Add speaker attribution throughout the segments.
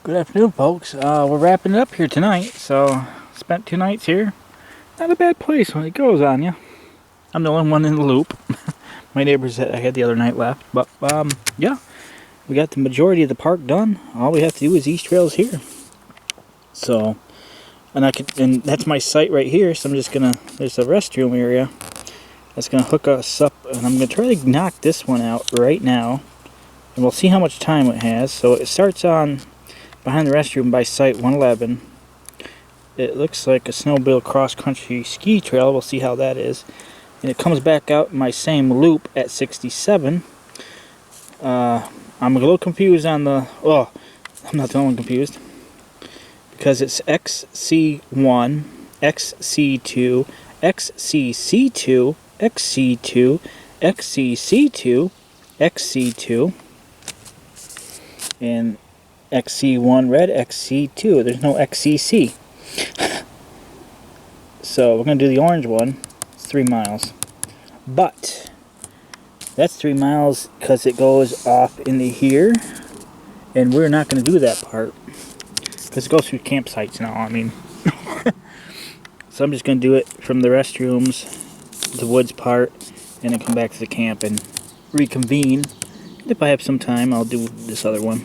Speaker 1: Good afternoon, folks. We're wrapping it up here tonight, so spent 2 nights here. Not a bad place when it goes on you. I'm the only one in the loop. My neighbors that I had the other night left, but yeah, we got the majority of the park done. All we have to do is these trails here. So, and that's my site right here. So I'm just gonna. There's a restroom area that's gonna hook us up, and I'm gonna try to knock this one out right now, and we'll see how much time it has. So it starts on behind the restroom by site 111. It looks like a snowmobile cross-country ski trail. We'll see how that is. And it comes back out in my same loop at 67. I'm a little confused on the... Well, I'm not the only one confused. Because it's XC1, XC2, XCC2, XC2, XCC2, XC2, and XC1 red, XC2. There's no XCC. So we're going to do the orange one. It's 3 miles. But that's 3 miles because it goes off into here. And we're not going to do that part. Because it goes through campsites now, I mean. So I'm just going to do it from the restrooms, the woods part, and then come back to the camp and reconvene. If I have some time, I'll do this other one.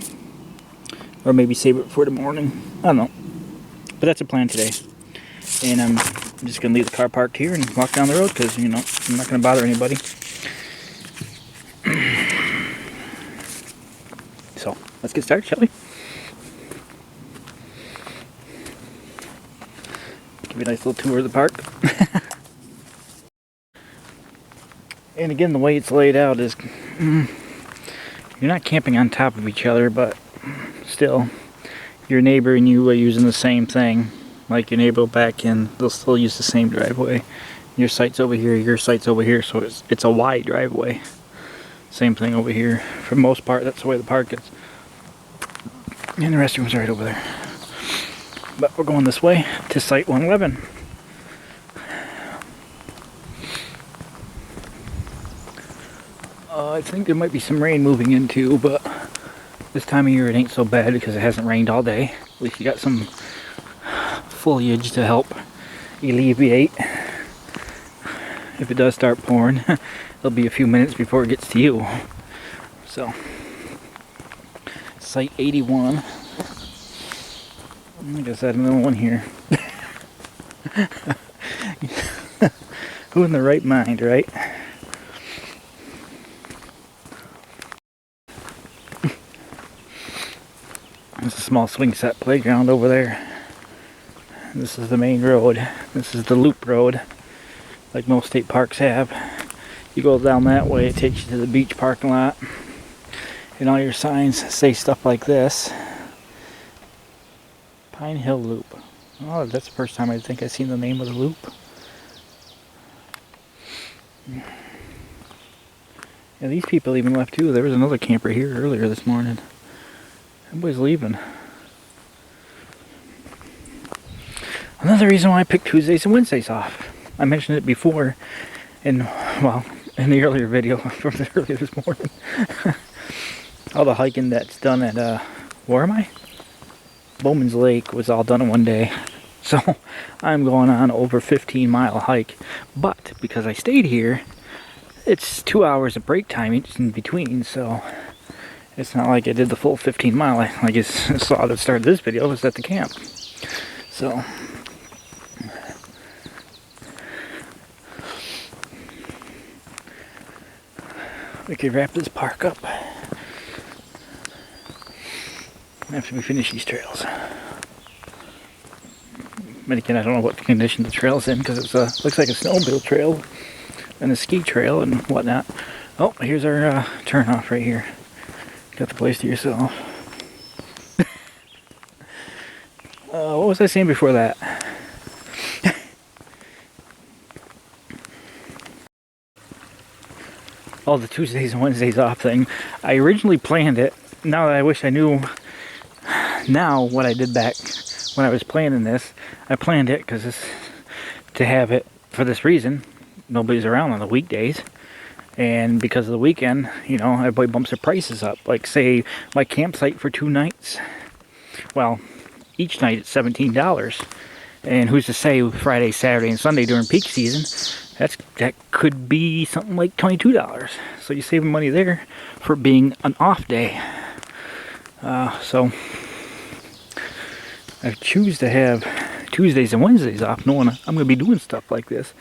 Speaker 1: Or maybe save it for the morning. I don't know. But that's a plan today. And I'm just going to leave the car parked here and walk down the road because, you know, I'm not going to bother anybody. So, let's get started, shall we? Give you a nice little tour of the park. And again, the way it's laid out is... you're not camping on top of each other, but still, your neighbor and you are using the same thing. Like your neighbor will back in, they'll still use the same driveway. Your site's over here, your site's over here, so it's a wide driveway. Same thing over here. For the most part, that's the way the park is. And the restroom's right over there. But we're going this way to site 111. I think there might be some rain moving in too, but this time of year it ain't so bad because it hasn't rained all day. At least you got some foliage to help alleviate. If it does start pouring, it'll be a few minutes before it gets to you. So, site 81. I guess I had another one here. Who in the right mind, right? There's a small swing set playground over there. This is the main road. This is the loop road, like most state parks have. You go down that way, it takes you to the beach parking lot. And all your signs say stuff like this. Pine Hill Loop. Oh, that's the first time I think I've seen the name of the loop. Yeah, these people even left too. There was another camper here earlier this morning. Everybody's leaving. Another reason why I picked Tuesdays and Wednesdays off. I mentioned it before in the earlier video from earlier this morning. All the hiking that's done at, where am I? Bowman's Lake was all done in one day. So I'm going on over 15-mile hike. But because I stayed here, it's 2 hours of break time each in between, so it's not like I did the full 15 mile like I saw at the start of this video. I was at the camp. So we could wrap this park up after we finish these trails. But again, I don't know what condition the trail's in because it looks like a snowmobile trail and a ski trail and whatnot. Oh, here's our turn off right here. Got the place to yourself. What was I saying before that? Oh, the Tuesdays and Wednesdays off thing. I originally planned it. Now that I wish I knew now what I did back when I was planning this. I planned it to have it for this reason. Nobody's around on the weekdays. And because of the weekend, you know, everybody bumps their prices up. Like, say, my campsite for 2 nights Well, each night it's $17. And who's to say Friday, Saturday, and Sunday during peak season, that could be something like $22. So you're saving money there for being an off day. So I choose to have Tuesdays and Wednesdays off, knowing I'm going to be doing stuff like this.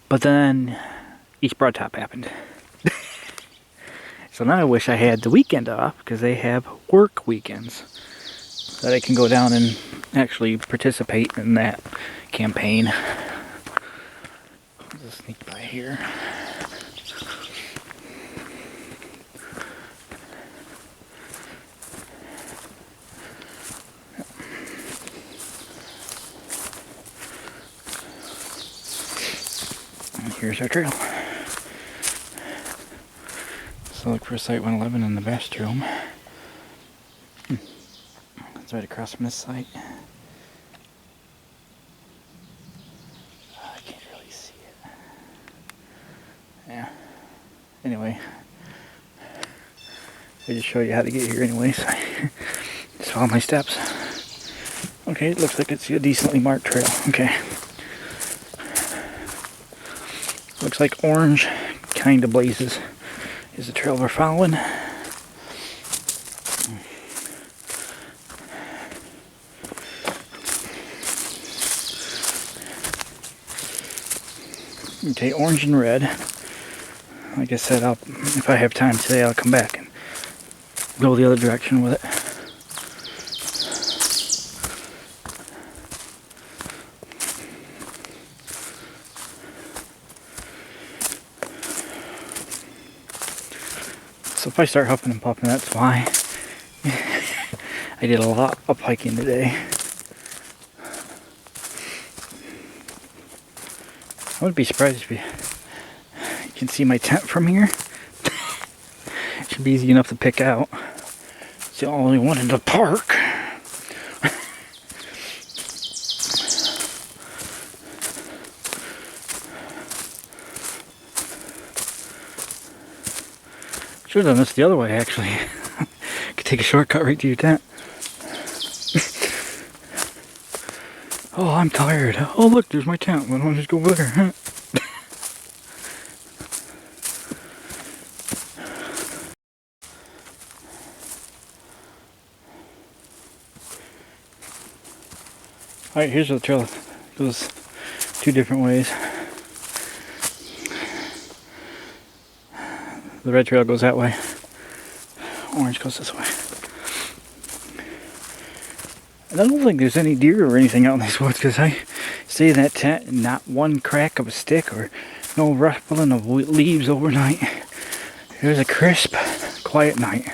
Speaker 1: But then East Broad Top happened. So now I wish I had the weekend off, because they have work weekends that I can go down and actually participate in that campaign. I'll just sneak by here. And here's our trail. So look for Site 111 in the best room. It's right across from this site. I can't really see it. Yeah. Anyway, I just show you how to get here anyway, so just follow my steps. Okay, it looks like it's a decently marked trail. Okay. Looks like orange kind of blazes is the trail we're following. Okay, orange and red. Like I said, if I have time today, I'll come back and go the other direction with it. So if I start huffing and puffing, that's why. I did a lot of hiking today. I wouldn't be surprised if you can see my tent from here. It should be easy enough to pick out. It's the only one in the park. Should have done this the other way, actually. Could take a shortcut right to your tent. Oh, I'm tired. Oh, look, there's my tent. Why don't I just go over there? Alright, here's the trail. It goes two different ways. The red trail goes that way. Orange goes this way. And I don't think there's any deer or anything out in these woods, because I stay in that tent and not one crack of a stick or no ruffling of leaves overnight. It was a crisp, quiet night.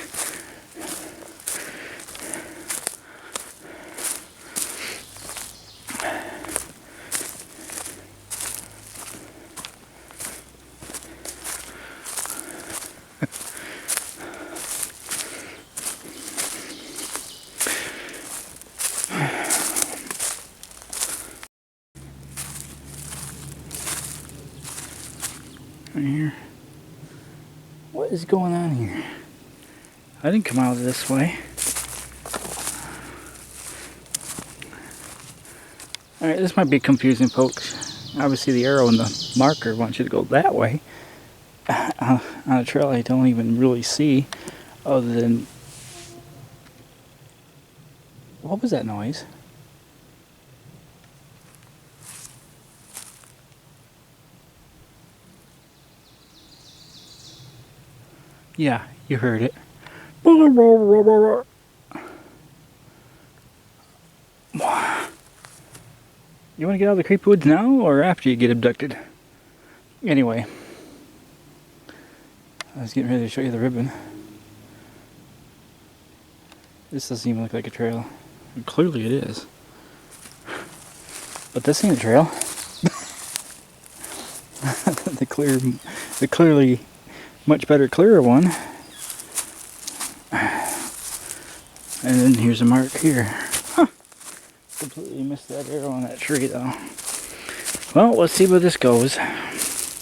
Speaker 1: Right here. What is going on here? I didn't come out of this way. Alright, this might be confusing, folks. Obviously the arrow and the marker wants you to go that way. On a trail I don't even really see, other than... What was that noise? Yeah, you heard it. You want to get out of the creep woods now, or after you get abducted? Anyway, I was getting ready to show you the ribbon. This doesn't even look like a trail. And clearly it is. But this ain't a trail. the clearly much better, clearer one. And then here's a mark here. Huh. Completely missed that arrow on that tree though. Well, let's see where this goes.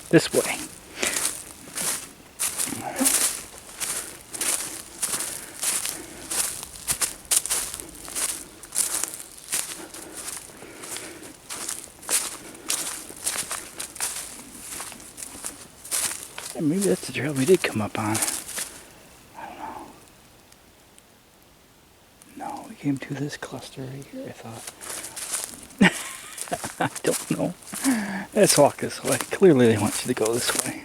Speaker 1: This way. Maybe that's the trail we did come up on. I don't know. No, we came to this cluster right here, I thought. I don't know. Let's walk this way. Clearly they want you to go this way.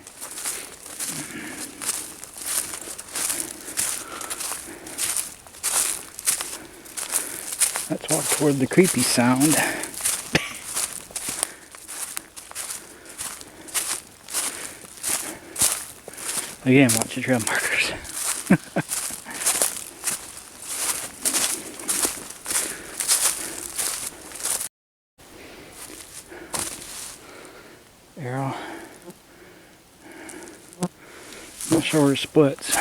Speaker 1: Let's walk toward the creepy sound. Again, watch your trail markers. Arrow. Not sure where it splits. I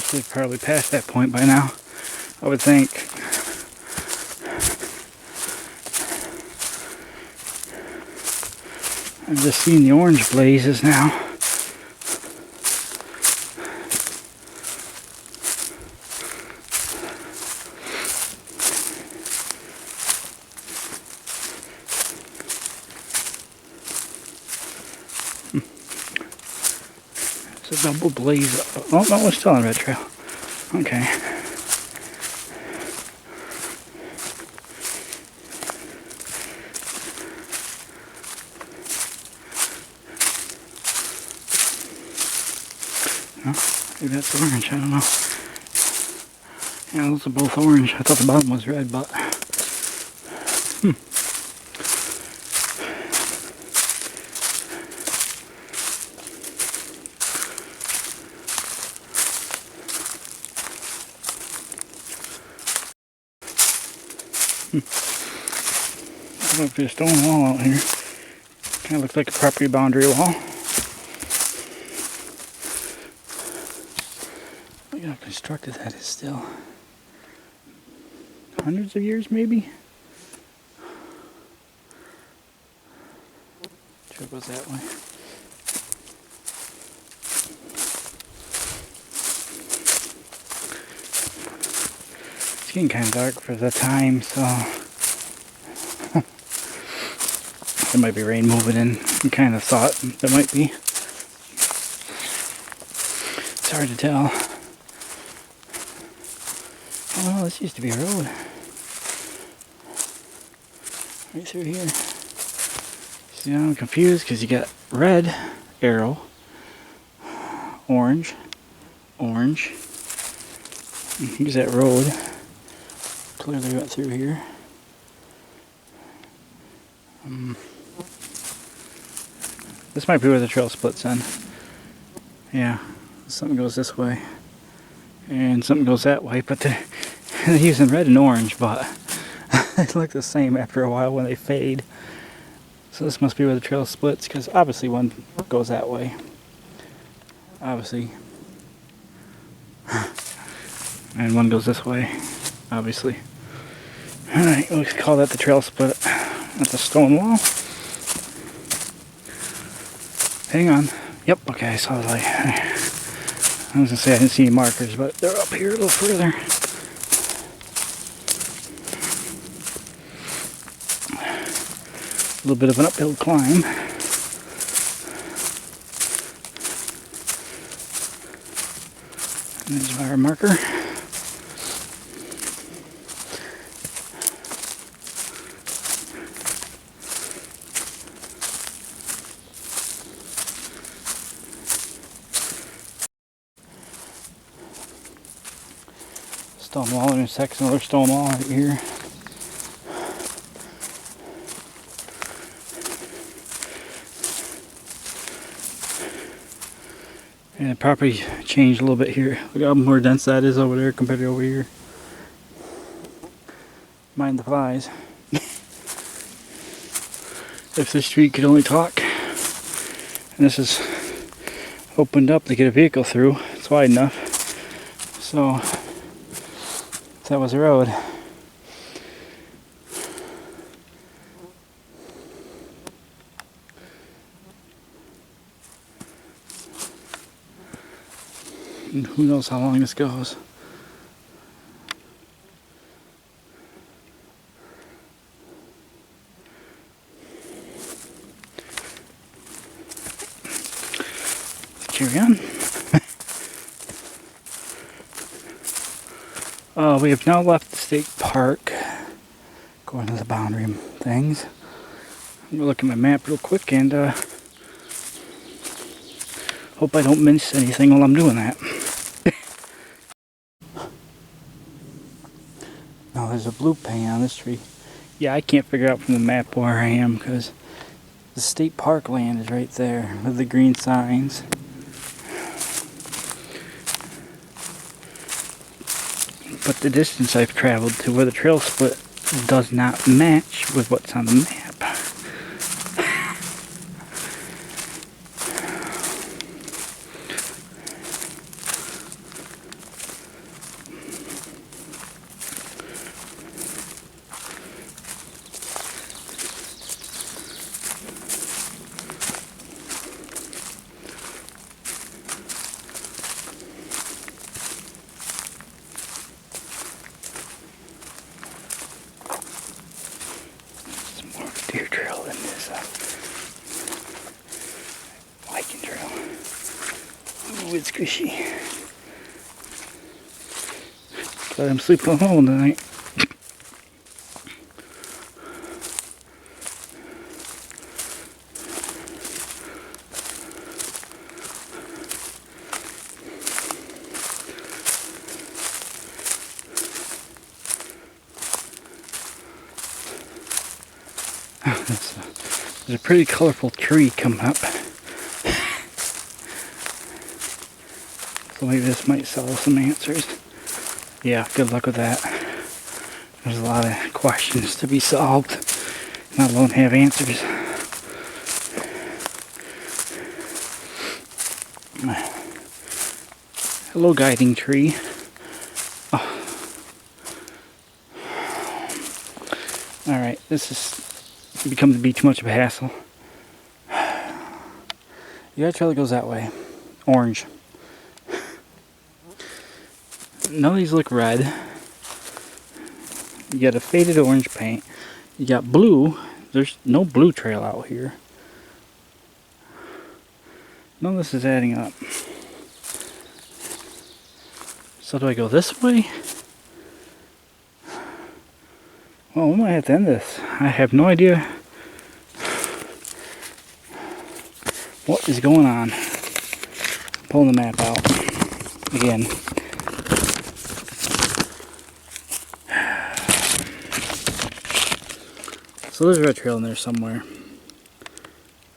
Speaker 1: should have probably passed that point by now, I would think. I'm just seeing the orange blazes now. It's a double blaze. Oh, no, we're still on red trail. Okay. Maybe that's orange, I don't know. Yeah, those are both orange. I thought the bottom was red, but... I don't know if there's a stone wall out here. Kind of looks like a property boundary wall. Look how constructed that is still. Hundreds of years, maybe? Sure goes that way. It's getting kind of dark for the time, so there might be rain moving in. I kind of thought there might be. It's hard to tell. Oh, this used to be a road. Right through here. See, now I'm confused because you got red arrow, orange, orange. And here's that road. Clearly went through here. This might be where the trail splits in. Yeah, something goes this way. And something goes that way, but they're using red and orange, but they look the same after a while when they fade. So this must be where the trail splits, because obviously one goes that way. Obviously. And one goes this way, obviously. Alright, we'll call that the trail split. That's a stone wall. Hang on. Yep, okay, I saw the light. I was gonna say I didn't see any markers, but they're up here a little further. A little bit of an uphill climb. And there's our marker. Stone wall intersects another stone wall right here. And the property changed a little bit here. Look how more dense that is over there compared to over here. Mind the flies. If this street could only talk. And this is opened up to get a vehicle through. It's wide enough. So that was the road. And who knows how long this goes. carry on. We have now left the state park. Going to the boundary things. I'm gonna look at my map real quick and hope I don't miss anything while I'm doing that. Now there's a blue paint on this tree. Yeah, I can't figure out from the map where I am because the state park land is right there with the green signs. But the distance I've traveled to where the trail split does not match with what's on the map. Deer trail than this hiking trail. Ooh, it's squishy. Glad I'm sleeping alone tonight. There's a pretty colorful tree coming up. So maybe this might solve some answers. Yeah, good luck with that. There's a lot of questions to be solved, not alone have answers. Hello, guiding tree. Oh. Alright, this is becomes to be too much of a hassle. The other trail goes that way. Orange. None of these look red. You got a faded orange paint. You got blue. There's no blue trail out here. None of this is adding up. So do I go this way? Well, we might have to end this. I have no idea what is going on. Pulling the map out again. So there's a red trail in there somewhere.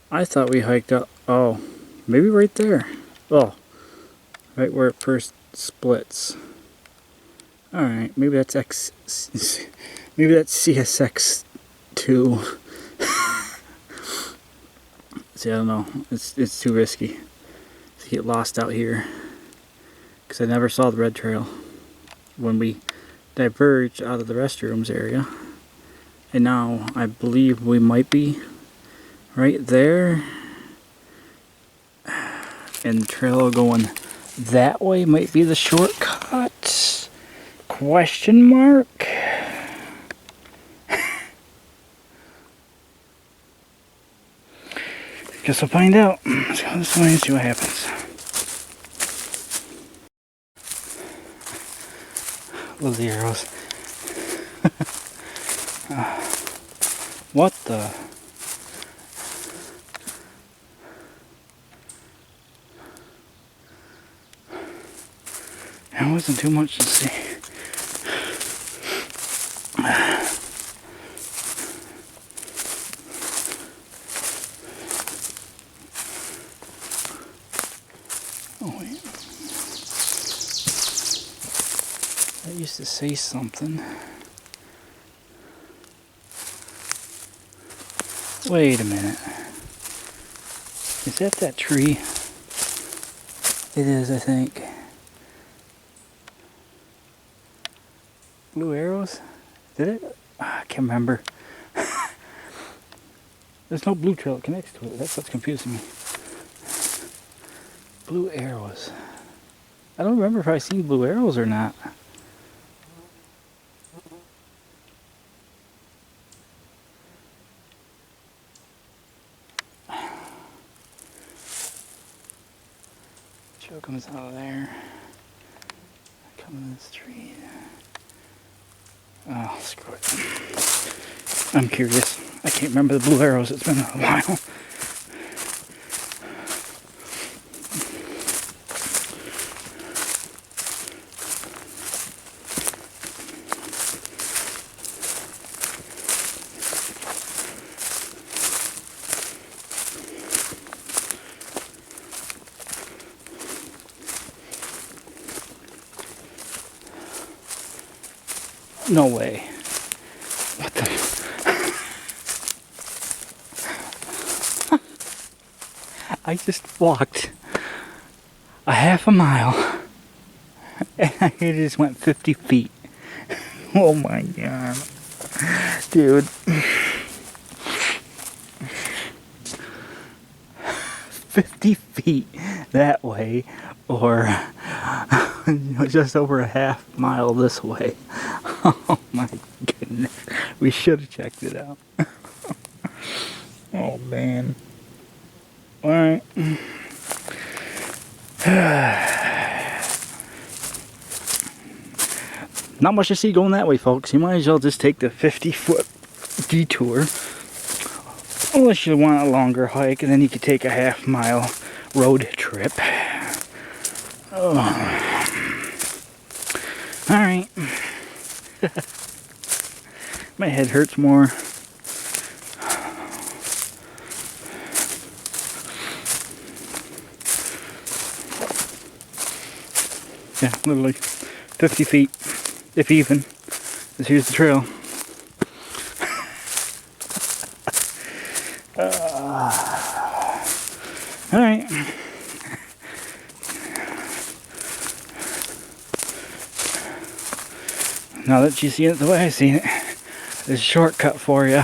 Speaker 1: I thought we hiked up. Oh, maybe right there. Oh, right where it first splits. All right, maybe that's maybe that's CSX2. See, I don't know. It's too risky to get lost out here because I never saw the red trail when we diverged out of the restrooms area. And now I believe we might be right there. And the trail going that way might be the shortcut. Question mark? Guess I'll find out. Let's go this way and see what happens. Love the arrows. What the? That wasn't too much to see. Oh wait. That used to say something. Wait a minute. Is that tree? It is, I think. Blue arrows? Did it? I can't remember. There's no blue trail that connects to it. That's what's confusing me. Blue arrows. I don't remember if I've seen blue arrows or not. Trail comes out of there. Come in this tree. Oh, screw it. I'm curious. I can't remember the blue arrows. It's been a while. No way. What the? I just walked a half a mile and I just went 50 feet. Oh my god. Dude. 50 feet that way, or just over a half mile this way. Oh my goodness. We should have checked it out. Oh man. Alright. Not much to see going that way, folks. You might as well just take the 50-foot detour. Unless you want a longer hike, and then you could take a half-mile road trip. Oh. Alright. My head hurts more. Yeah, literally 50 feet, if even. Because here's the trail. Alright. Now that you see it the way I see it, there's a shortcut for you.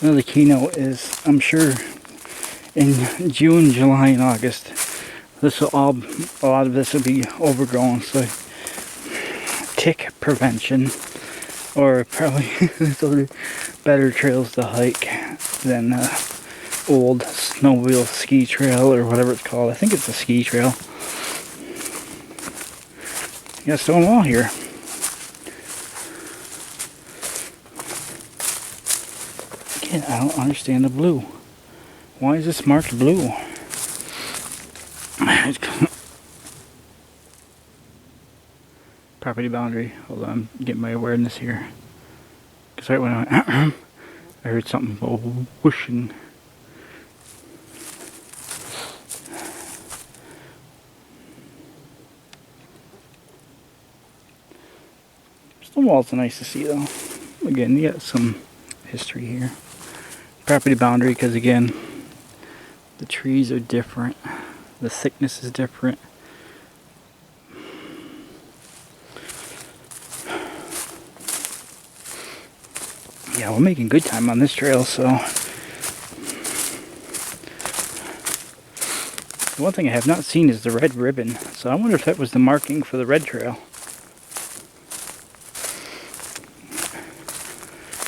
Speaker 1: Another keynote is, I'm sure, in June, July, and August, this will all, a lot of this will be overgrown. So, tick prevention, or probably there's better trails to hike than old snowmobile ski trail or whatever it's called. I think it's a ski trail. You got stone wall here. Again, I don't understand the blue. Why is this marked blue? Property boundary. Hold on, I'm getting my awareness here. Because right when I went, I heard something whooshing. Stone walls are nice to see though. Again, you got some history here. Property boundary, because again, the trees are different. The thickness is different. Yeah, we're making good time on this trail, so. The one thing I have not seen is the red ribbon, so I wonder if that was the marking for the red trail.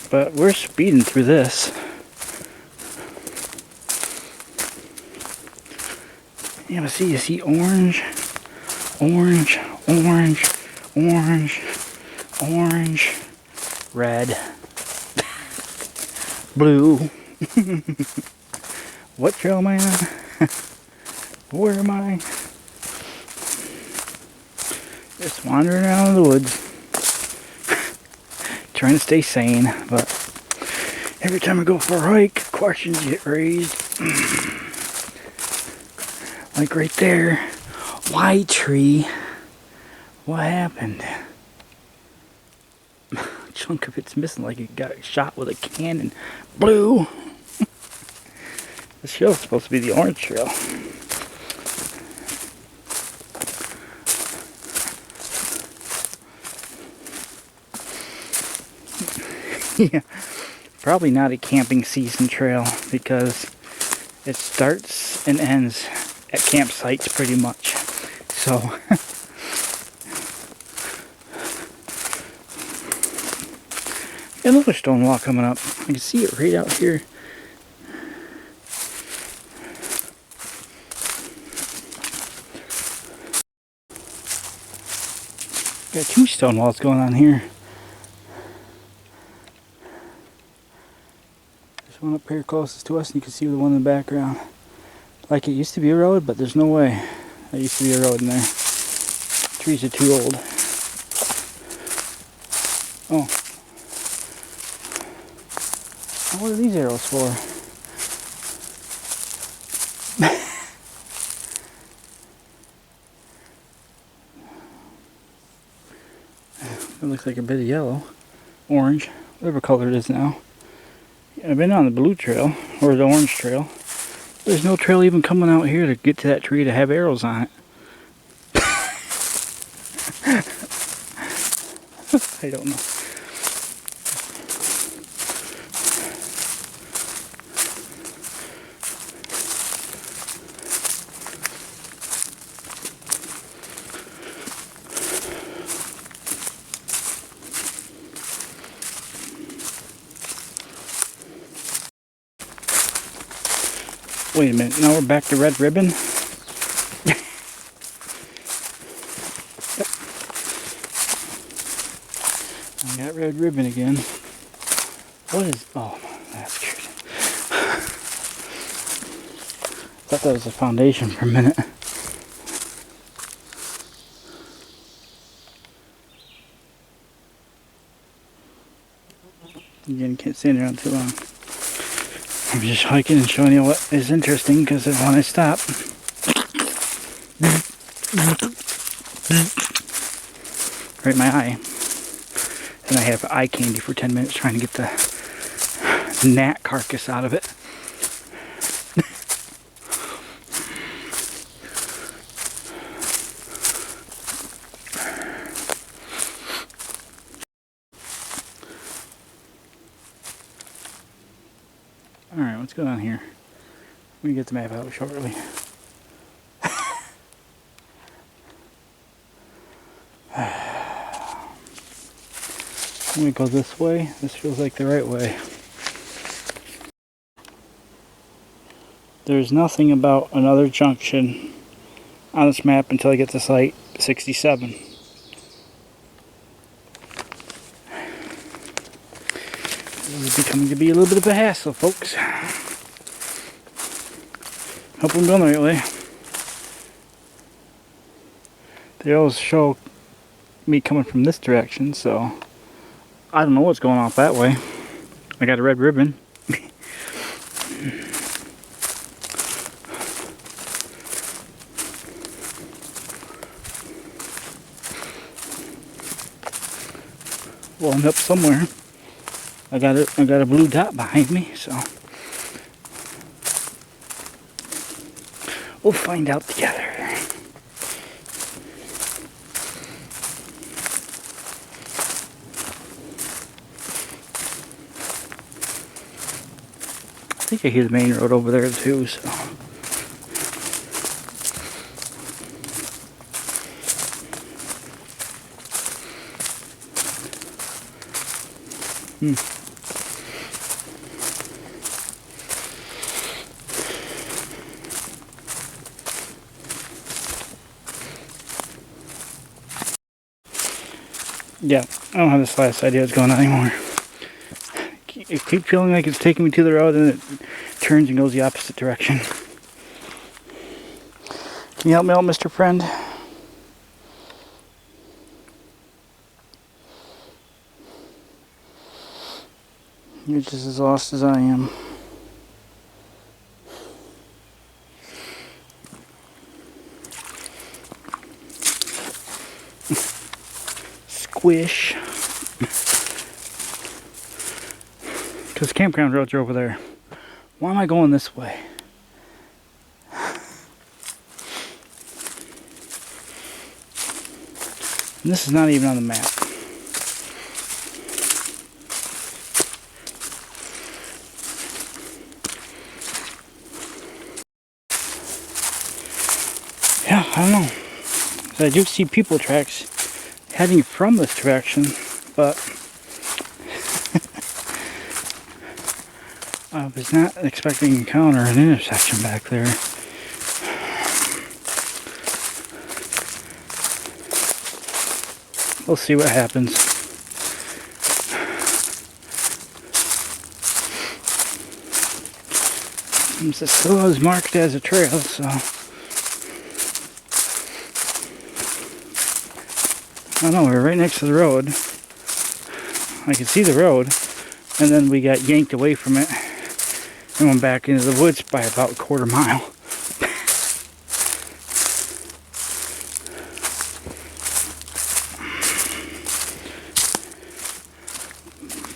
Speaker 1: But we're speeding through this. Yeah, but see, you see orange, orange, orange, orange, orange, red, blue. What trail am I on? Where am I? Just wandering around the woods. Trying to stay sane, but every time I go for a hike, questions get raised. Like right there. Why tree? What happened? A chunk of it's missing, like it got shot with a cannon. Blue! This trail's supposed to be the orange trail. Yeah, probably not a camping season trail because it starts and ends at campsites pretty much. So Another stone wall coming up. I can see it right out here. Got two stone walls going on here. There's one up here closest to us, and you can see the one in the background. Like it used to be a road, but there's no way there used to be a road in there. Trees are too old. Oh. What are these arrows for? It looks like a bit of yellow, orange, whatever color it is now. I've been on the blue trail, or the orange trail. There's no trail even coming out here to get to that tree to have arrows on it. I don't know. Wait a minute, now we're back to red ribbon. I got red ribbon again. What is, oh, that's cute. Thought that was a foundation for a minute. Again, can't stand around too long. I'm just hiking and showing you what is interesting, because when I stop, right in my eye, and I have eye candy for 10 minutes trying to get the gnat carcass out of it. Alright, what's going on here? We can get the map out shortly. I'm going to go this way. This feels like the right way. There's nothing about another junction on this map until I get to site 67. This is becoming to be a little bit of a hassle, folks. Hope I'm going the right way. They always show me coming from this direction, so I don't know what's going on that way. I got a red ribbon. Well, I'm up somewhere. I got a blue dot behind me, so we'll find out together. I think I hear the main road over there too, so. Yeah, I don't have the slightest idea what's going on anymore. I keep feeling like it's taking me to the road and it turns and goes the opposite direction. Can you help me out, Mr. Friend? You're just as lost as I am. Squish. Because campground roads are over there. Why am I going this way? And this is not even on the map. Yeah, I don't know. I do see people tracks heading from this direction, but I was not expecting to encounter an intersection back there. We'll see what happens. It still is marked as a trail, so I don't know, we're right next to the road. I can see the road, and then we got yanked away from it and went back into the woods by about a quarter mile.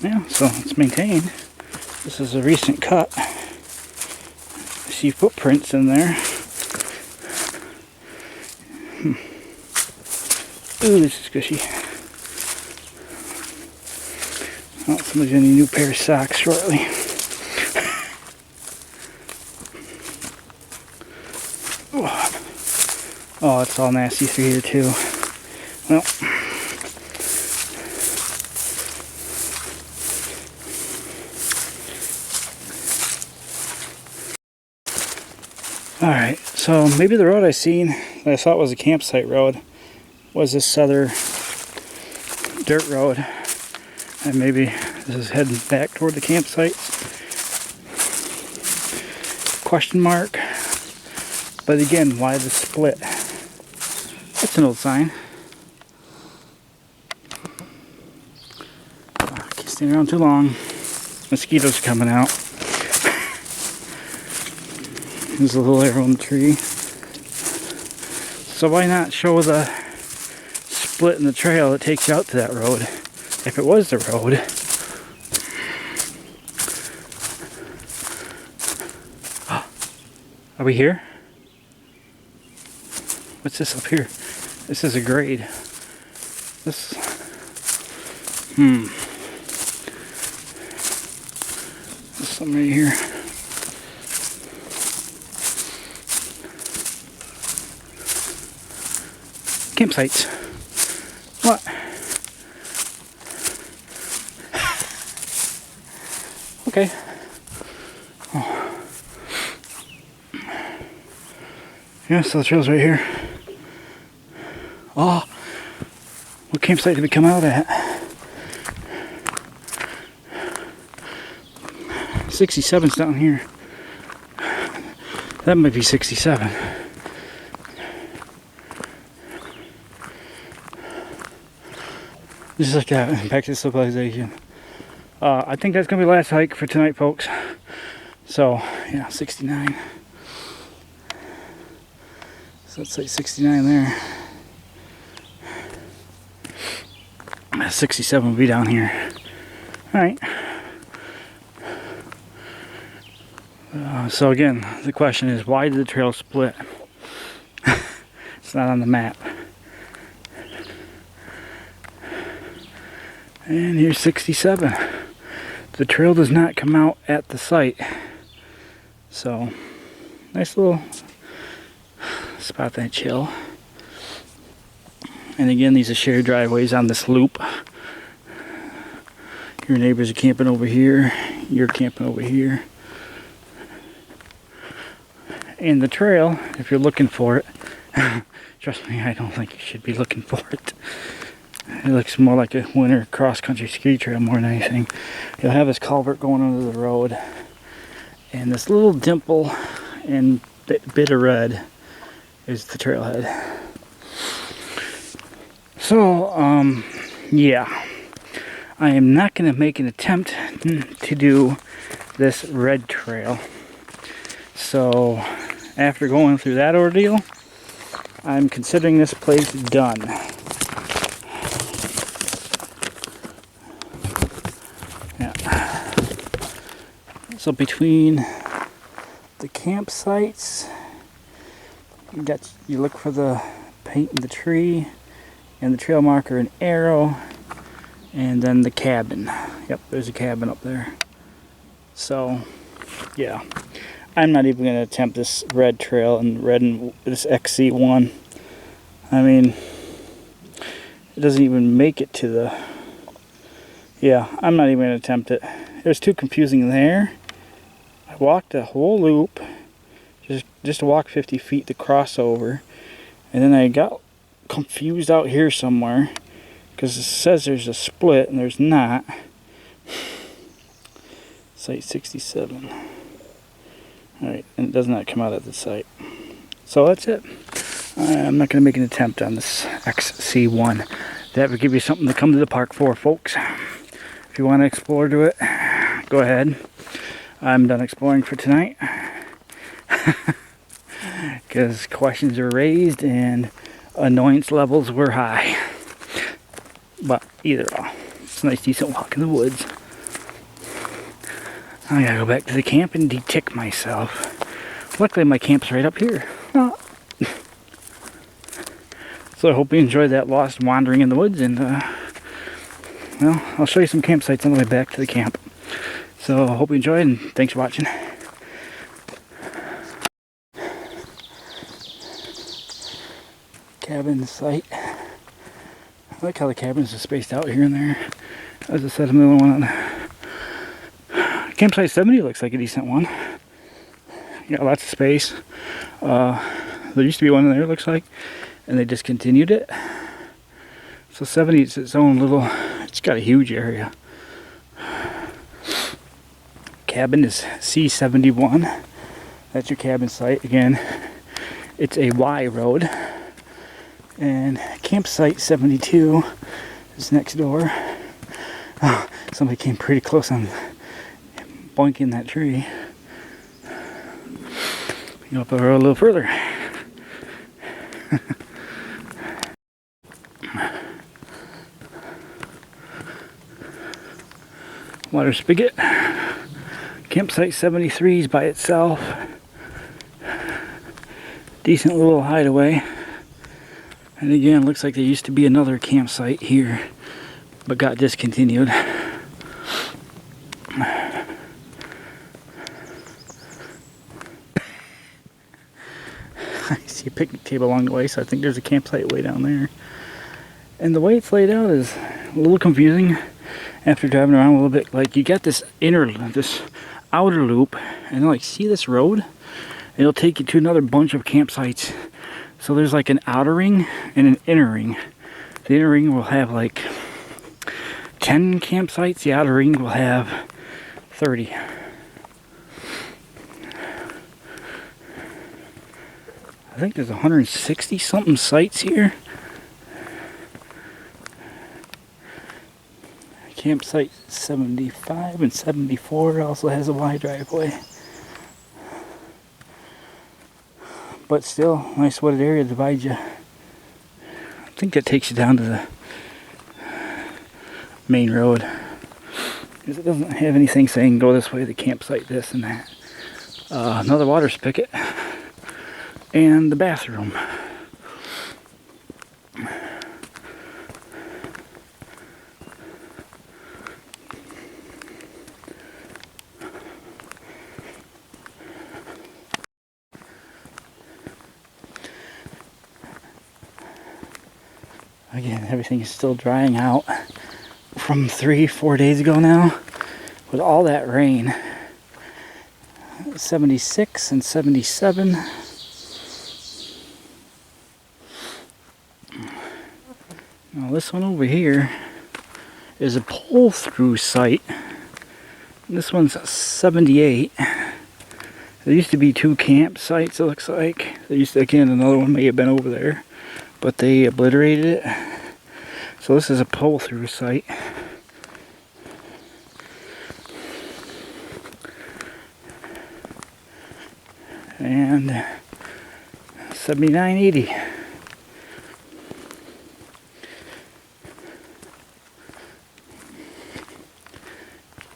Speaker 1: Yeah, so it's maintained. This is a recent cut. I see footprints in there. Ooh, this is squishy. Oh, somebody's gonna need a new pair of socks shortly. Oh, it's all nasty through here too. Well, alright, so maybe the road I seen that I thought was a campsite road was this other dirt road, and maybe this is heading back toward the campsite. Question mark. But again, why the split? That's an old sign. Can't stay around too long. Mosquitoes are coming out. There's a little arrow in the tree. So why not show the split in the trail that takes you out to that road? If it was the road. Are we here? What's this up here? This is a grade. This... There's something right here. Campsites. What? Okay. Oh. Yeah, so the trail's right here. Oh, what campsite did we come out at? 67's down here. That might be 67. Just like that, back to civilization. I think that's gonna be the last hike for tonight, folks. So, yeah, 69. So let's say 69 there. 67 will be down here. Alright. So again, the question is, why did the trail split? It's not on the map. And here's 67. The trail does not come out at the site. So, nice little spot that chill. And again, these are shared driveways on this loop. Your neighbors are camping over here. You're camping over here. And the trail, if you're looking for it, trust me, I don't think you should be looking for it. It looks more like a winter cross-country ski trail more than anything. You'll have this culvert going under the road, and this little dimple and bit of red is the trailhead. So, yeah, I am not going to make an attempt to do this red trail. So, after going through that ordeal, I'm considering this place done. Yeah. So between the campsites, you look for the paint in the tree, and the trail marker and arrow, and then the cabin. Yep, there's a cabin up there. So, yeah. I'm not even going to attempt this red trail and this XC1. I mean, it doesn't even make it to the... Yeah, I'm not even going to attempt it. It was too confusing there, walked a whole loop, just to walk 50 feet to cross over, and then I got confused out here somewhere because it says there's a split and there's not. Site 67. Alright, and it does not come out at the site. So that's it. I'm not going to make an attempt on this XC1. That would give you something to come to the park for, folks. If you want to explore to it, go ahead. I'm done exploring for tonight. Because questions were raised and annoyance levels were high. But either way, it's a nice decent walk in the woods. I gotta go back to the camp and de-tick myself. Luckily my camp's right up here. Oh. So I hope you enjoyed that lost wandering in the woods, and well, I'll show you some campsites on the way back to the camp. So I hope you enjoyed, and thanks for watching. Cabin site. I like how the cabins are spaced out here and there. As I said, another one on campsite 70 looks like a decent one. You got lots of space. There used to be one in there, it looks like, and they discontinued it. So 70 is its own little, it's got a huge area. Cabin is C71. That's your cabin site. Again, it's a Y road. And campsite 72 is next door. Oh, somebody came pretty close on boinking that tree. Go up the road a little further. Water spigot. Campsite 73 is by itself. Decent little hideaway. And again, looks like there used to be another campsite here, but got discontinued. I see a picnic table along the way, so I think there's a campsite way down there. And the way it's laid out is a little confusing after driving around a little bit. Like, you got this outer loop, and like, see this road? It'll take you to another bunch of campsites. So there's like an outer ring and an inner ring. The inner ring will have like 10 campsites. The outer ring will have 30. I think there's 160 something sites here. Campsite 75 and 74 also has a wide driveway. But still, nice wooded area divides you. I think that takes you down to the main road. Because it doesn't have anything saying go this way, the campsite, this and that. Another water spigot. And the bathroom. Again, everything is still drying out from 3-4 days ago now with all that rain. 76 and 77. Now this one over here is a pull-through site. This one's 78. There used to be 2 campsites, it looks like. There used to, again, another one may have been over there, but they obliterated it. So this is a pull-through site. And 7980.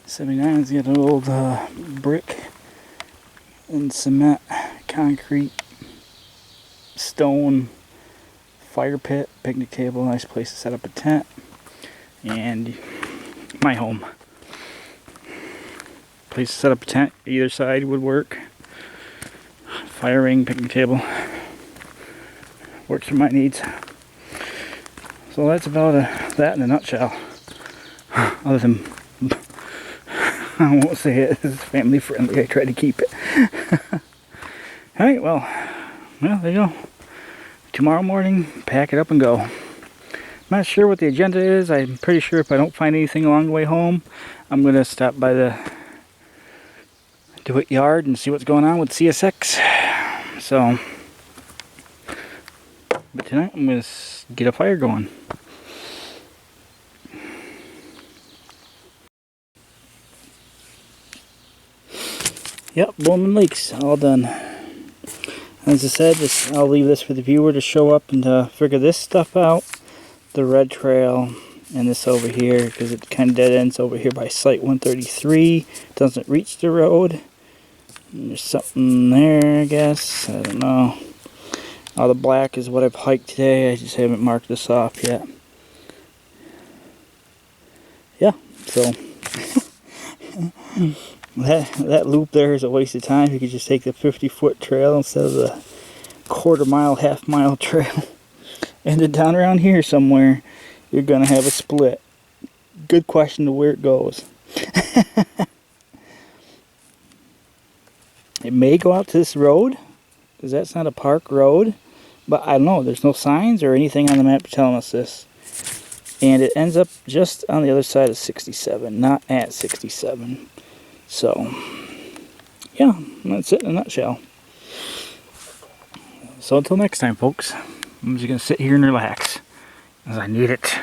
Speaker 1: '79's got an old brick and cement, concrete, stone fire pit, picnic table, nice place to set up a tent, and my home. Place to set up a tent, either side would work. Fire ring, picnic table, works for my needs. So that's about that in a nutshell. Other than I won't say it. It's family friendly. I try to keep it. Alright, well, there you go. Tomorrow morning, pack it up and go. I'm not sure what the agenda is. I'm pretty sure if I don't find anything along the way home, I'm going to stop by the DeWitt yard and see what's going on with CSX. So, but tonight I'm going to get a fire going. Yep, Bowman Lakes, all done. As I said, I'll leave this for the viewer to show up and figure this stuff out. The red trail and this over here, because it kind of dead ends over here by Site 133. Doesn't reach the road. And there's something there, I guess. I don't know. All the black is what I've hiked today. I just haven't marked this off yet. Yeah, so that loop there is a waste of time. You could just take the 50-foot trail instead of the quarter-mile, half-mile trail. And then down around here somewhere, you're going to have a split. Good question to where it goes. It may go out to this road, because that's not a park road. But I don't know, there's no signs or anything on the map telling us this. And it ends up just on the other side of 67, not at 67. So, yeah, that's it in a nutshell. So until next time, folks, I'm just going to sit here and relax, as I need it.